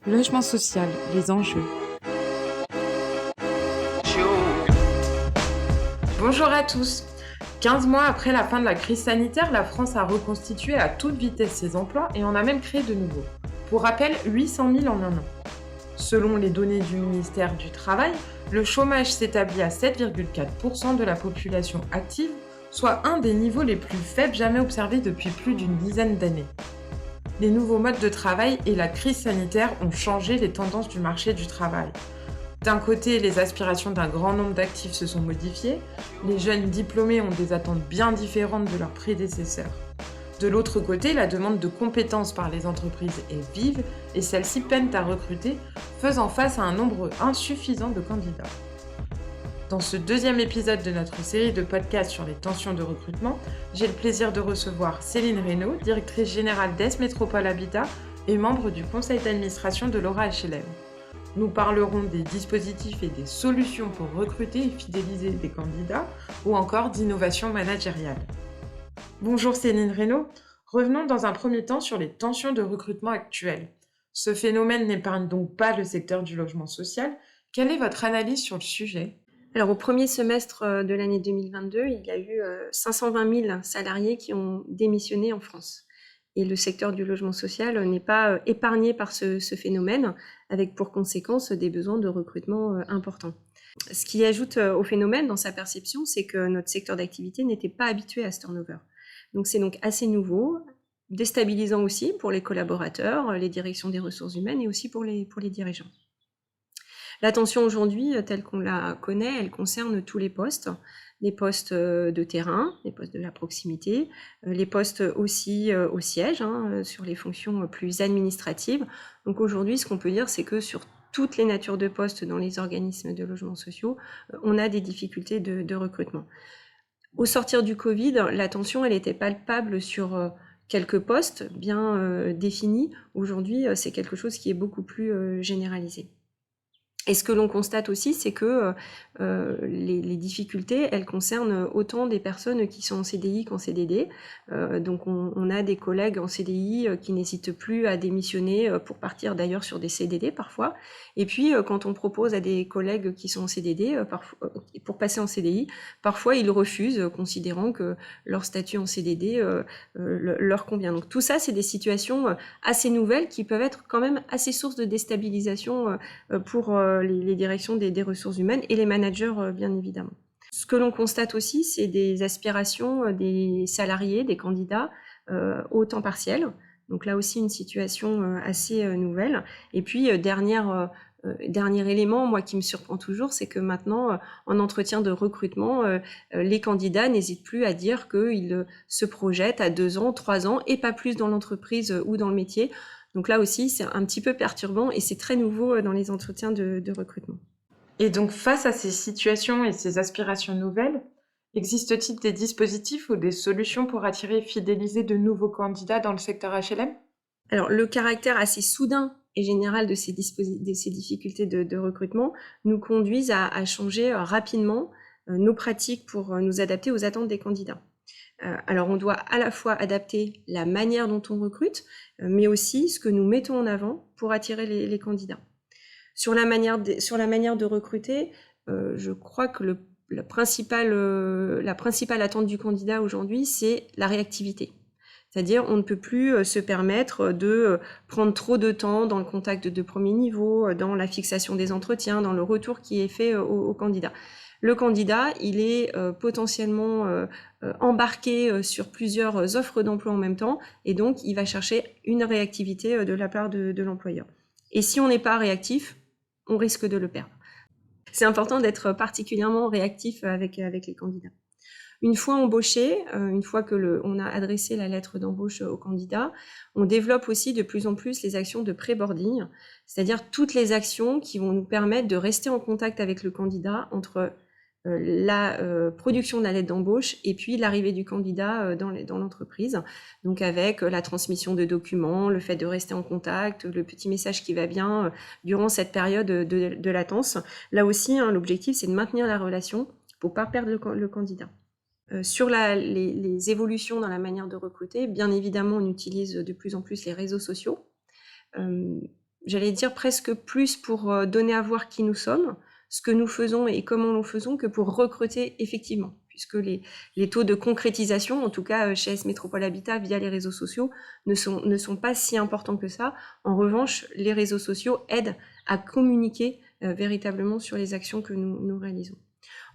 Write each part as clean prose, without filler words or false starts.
Logement social, les enjeux. Bonjour à tous. 15 mois après la fin de la crise sanitaire, la France a reconstitué à toute vitesse ses emplois et en a même créé de nouveaux. Pour rappel, 800 000 en un an. Selon les données du ministère du Travail, le chômage s'établit à 7,4% de la population active, soit un des niveaux les plus faibles jamais observés depuis plus d'une dizaine d'années. Les nouveaux modes de travail et la crise sanitaire ont changé les tendances du marché du travail. D'un côté, les aspirations d'un grand nombre d'actifs se sont modifiées, les jeunes diplômés ont des attentes bien différentes de leurs prédécesseurs. De l'autre côté, la demande de compétences par les entreprises est vive et celles-ci peinent à recruter, faisant face à un nombre insuffisant de candidats. Dans ce deuxième épisode de notre série de podcasts sur les tensions de recrutement, j'ai le plaisir de recevoir Céline Reynaud, directrice générale d'Est Métropole Habitat et membre du conseil d'administration de Laura HLM. Nous parlerons des dispositifs et des solutions pour recruter et fidéliser des candidats ou encore d'innovation managériale. Bonjour Céline Reynaud, revenons dans un premier temps sur les tensions de recrutement actuelles. Ce phénomène n'épargne donc pas le secteur du logement social. Quelle est votre analyse sur le sujet ? Alors, au premier semestre de l'année 2022, il y a eu 520 000 salariés qui ont démissionné en France. Et le secteur du logement social n'est pas épargné par ce phénomène, avec pour conséquence des besoins de recrutement importants. Ce qui ajoute au phénomène dans sa perception, c'est que notre secteur d'activité n'était pas habitué à ce turnover. Donc c'est donc assez nouveau, déstabilisant aussi pour les collaborateurs, les directions des ressources humaines et aussi pour les dirigeants. La tension aujourd'hui, telle qu'on la connaît, elle concerne tous les postes de terrain, les postes de la proximité, les postes aussi au siège, sur les fonctions plus administratives. Donc aujourd'hui, ce qu'on peut dire, c'est que sur toutes les natures de postes dans les organismes de logements sociaux, on a des difficultés de recrutement. Au sortir du Covid, la tension, elle était palpable sur quelques postes bien définis. Aujourd'hui, c'est quelque chose qui est beaucoup plus généralisé. Et ce que l'on constate aussi, c'est que les difficultés, elles concernent autant des personnes qui sont en CDI qu'en CDD. Donc on a des collègues en CDI qui n'hésitent plus à démissionner pour partir d'ailleurs sur des CDD parfois. Et puis quand on propose à des collègues qui sont en CDD pour passer en CDI, parfois ils refusent, considérant que leur statut en CDD leur convient. Donc tout ça, c'est des situations assez nouvelles qui peuvent être quand même assez source de déstabilisation pour les directions des ressources humaines et les managers, bien évidemment. Ce que l'on constate aussi, c'est des aspirations des salariés, des candidats au temps partiel. Donc là aussi, une situation assez nouvelle. Et puis, dernier élément, moi, qui me surprend toujours, c'est que maintenant, en entretien de recrutement, les candidats n'hésitent plus à dire qu'ils se projettent à 2 ans, 3 ans, et pas plus dans l'entreprise ou dans le métier. Donc là aussi, c'est un petit peu perturbant et c'est très nouveau dans les entretiens de recrutement. Et donc face à ces situations et ces aspirations nouvelles, existe-t-il des dispositifs ou des solutions pour attirer et fidéliser de nouveaux candidats dans le secteur HLM ? Alors, le caractère assez soudain et général de ces difficultés de recrutement nous conduisent à changer rapidement nos pratiques pour nous adapter aux attentes des candidats. Alors, on doit à la fois adapter la manière dont on recrute, mais aussi ce que nous mettons en avant pour attirer les candidats. Sur la manière de recruter, je crois que la principale attente du candidat aujourd'hui, c'est la réactivité. C'est-à-dire, on ne peut plus se permettre de prendre trop de temps dans le contact de premier niveau, dans la fixation des entretiens, dans le retour qui est fait au candidat. Le candidat, il est potentiellement embarqué sur plusieurs offres d'emploi en même temps, et donc il va chercher une réactivité de la part de l'employeur. Et si on n'est pas réactif, on risque de le perdre. C'est important d'être particulièrement réactif avec les candidats. Une fois embauché, une fois que on a adressé la lettre d'embauche au candidat, on développe aussi de plus en plus les actions de pré-boarding, c'est-à-dire toutes les actions qui vont nous permettre de rester en contact avec le candidat entre la production de la lettre d'embauche et puis l'arrivée du candidat dans l'entreprise. Donc avec la transmission de documents, le fait de rester en contact, le petit message qui va bien durant cette période de latence. Là aussi, l'objectif, c'est de maintenir la relation pour ne pas perdre le candidat. Sur les évolutions dans la manière de recruter, bien évidemment, on utilise de plus en plus les réseaux sociaux. j'allais dire presque plus pour donner à voir qui nous sommes, ce que nous faisons et comment nous faisons, que pour recruter effectivement, puisque les taux de concrétisation, en tout cas chez S Métropole Habitat via les réseaux sociaux, ne sont pas si importants que ça. En revanche, les réseaux sociaux aident à communiquer véritablement sur les actions que nous réalisons.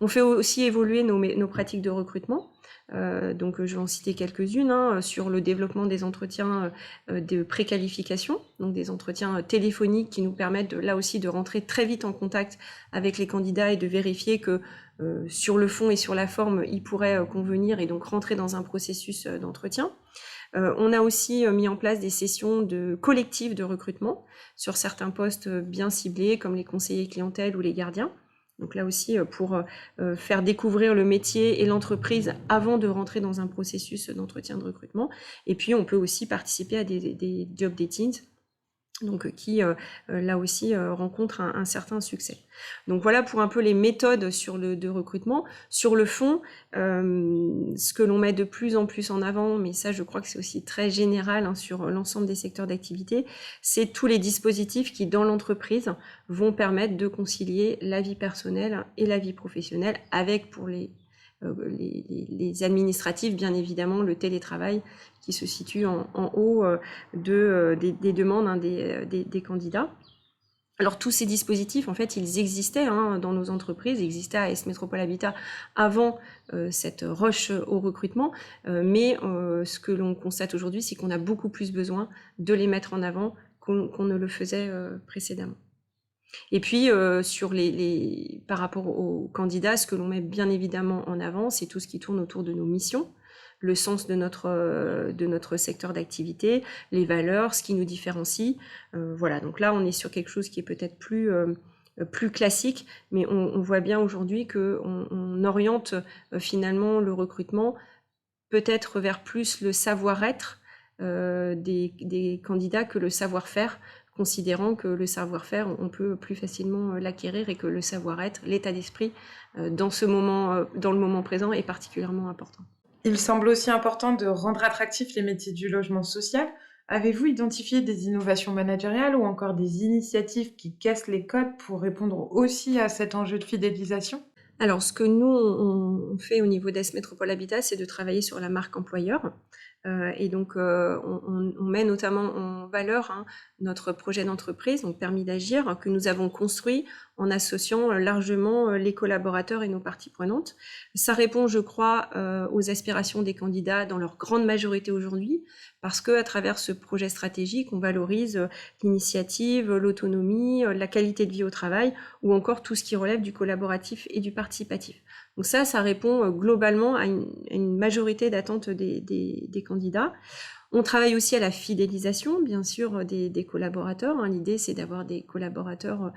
On fait aussi évoluer nos pratiques de recrutement. Donc je vais en citer quelques-unes, sur le développement des entretiens de préqualification, donc des entretiens téléphoniques qui nous permettent là aussi de rentrer très vite en contact avec les candidats et de vérifier que sur le fond et sur la forme, ils pourraient convenir et donc rentrer dans un processus d'entretien. On a aussi mis en place des sessions collectives de recrutement sur certains postes bien ciblés comme les conseillers clientèle ou les gardiens. Donc là aussi, pour faire découvrir le métier et l'entreprise avant de rentrer dans un processus d'entretien de recrutement. Et puis, on peut aussi participer à des job datings, donc qui, là aussi, rencontrent un certain succès. Donc voilà pour un peu les méthodes de recrutement. Sur le fond, ce que l'on met de plus en plus en avant, mais ça, je crois que c'est aussi très général sur l'ensemble des secteurs d'activité, c'est tous les dispositifs qui, dans l'entreprise, vont permettre de concilier la vie personnelle et la vie professionnelle, avec pour les administratifs, bien évidemment, le télétravail qui se situe en haut des demandes des candidats. Alors tous ces dispositifs, en fait, ils existaient dans nos entreprises, ils existaient à S Métropole Habitat avant cette rush au recrutement, mais ce que l'on constate aujourd'hui, c'est qu'on a beaucoup plus besoin de les mettre en avant qu'on ne le faisait précédemment. Et puis, par rapport aux candidats, ce que l'on met bien évidemment en avant, c'est tout ce qui tourne autour de nos missions, le sens de notre secteur d'activité, les valeurs, ce qui nous différencie. Voilà, donc là, on est sur quelque chose qui est peut-être plus classique, mais on voit bien aujourd'hui qu'on oriente finalement le recrutement peut-être vers plus le savoir-être des candidats que le savoir-faire, considérant que le savoir-faire, on peut plus facilement l'acquérir et que le savoir-être, l'état d'esprit, dans le moment présent, est particulièrement important. Il semble aussi important de rendre attractifs les métiers du logement social. Avez-vous identifié des innovations managériales ou encore des initiatives qui cassent les codes pour répondre aussi à cet enjeu de fidélisation ? Alors, ce que nous, on fait au niveau d'S Métropole Habitat, c'est de travailler sur la marque employeur. Et donc, on met notamment en valeur notre projet d'entreprise, donc Permis d'agir, que nous avons construit en associant largement les collaborateurs et nos parties prenantes. Ça répond, je crois, aux aspirations des candidats dans leur grande majorité aujourd'hui, parce qu'à travers ce projet stratégique, on valorise l'initiative, l'autonomie, la qualité de vie au travail, ou encore tout ce qui relève du collaboratif et du participatif. Donc ça répond globalement à une majorité d'attentes des candidats. On travaille aussi à la fidélisation, bien sûr, des collaborateurs. L'idée, c'est d'avoir des collaborateurs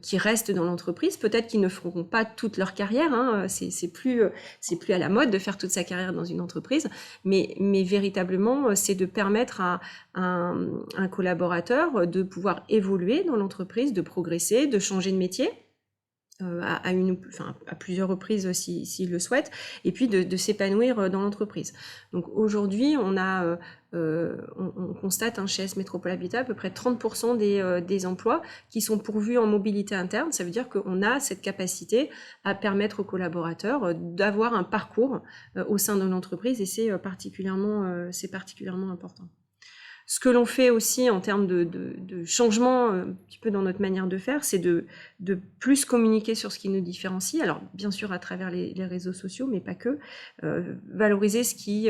qui restent dans l'entreprise. Peut-être qu'ils ne feront pas toute leur carrière. C'est plus à la mode de faire toute sa carrière dans une entreprise. Mais véritablement, c'est de permettre à un collaborateur de pouvoir évoluer dans l'entreprise, de progresser, de changer de métier. À plusieurs reprises s'il le souhaite, et puis de s'épanouir dans l'entreprise. Donc aujourd'hui, on constate chez S Métropole Habitat à peu près 30% des emplois qui sont pourvus en mobilité interne. Ça veut dire qu'on a cette capacité à permettre aux collaborateurs d'avoir un parcours au sein de l'entreprise, et c'est particulièrement important. Ce que l'on fait aussi en termes de changement un petit peu dans notre manière de faire, c'est de plus communiquer sur ce qui nous différencie. Alors bien sûr à travers les réseaux sociaux, mais pas que. Valoriser ce qui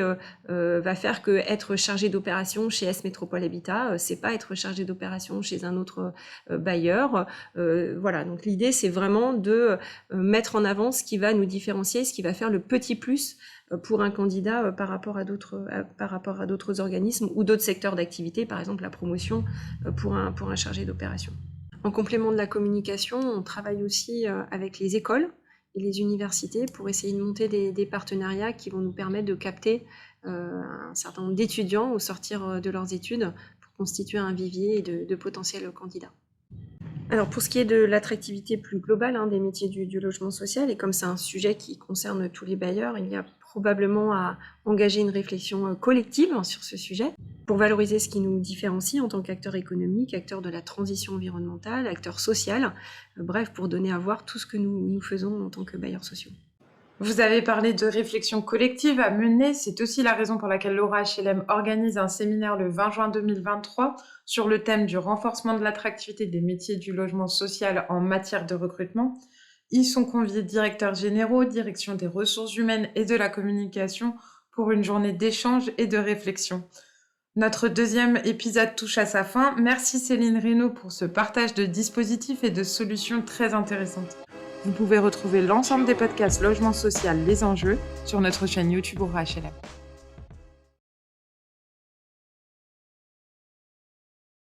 va faire que être chargé d'opération chez S Métropole Habitat, c'est pas être chargé d'opération chez un autre bailleur. Voilà, donc l'idée c'est vraiment de mettre en avant ce qui va nous différencier, ce qui va faire le petit plus pour un candidat par rapport à d'autres organismes ou d'autres secteurs d'activité, par exemple la promotion pour un chargé d'opération. En complément de la communication, on travaille aussi avec les écoles et les universités pour essayer de monter des partenariats qui vont nous permettre de capter un certain nombre d'étudiants au sortir de leurs études pour constituer un vivier de potentiels candidats. Alors pour ce qui est de l'attractivité plus globale des métiers du logement social, et comme c'est un sujet qui concerne tous les bailleurs, il y a probablement à engager une réflexion collective sur ce sujet. pour valoriser ce qui nous différencie en tant qu'acteur économique, acteur de la transition environnementale, acteur social, bref, pour donner à voir tout ce que nous faisons en tant que bailleurs sociaux. Vous avez parlé de réflexion collective à mener, c'est aussi la raison pour laquelle Laura HLM organise un séminaire le 20 juin 2023 sur le thème du renforcement de l'attractivité des métiers du logement social en matière de recrutement. Y sont conviés directeurs généraux, direction des ressources humaines et de la communication pour une journée d'échange et de réflexion. Notre deuxième épisode touche à sa fin. Merci Céline Reynaud pour ce partage de dispositifs et de solutions très intéressantes. Vous pouvez retrouver l'ensemble des podcasts Logement Social, les enjeux sur notre chaîne YouTube Aura HLM.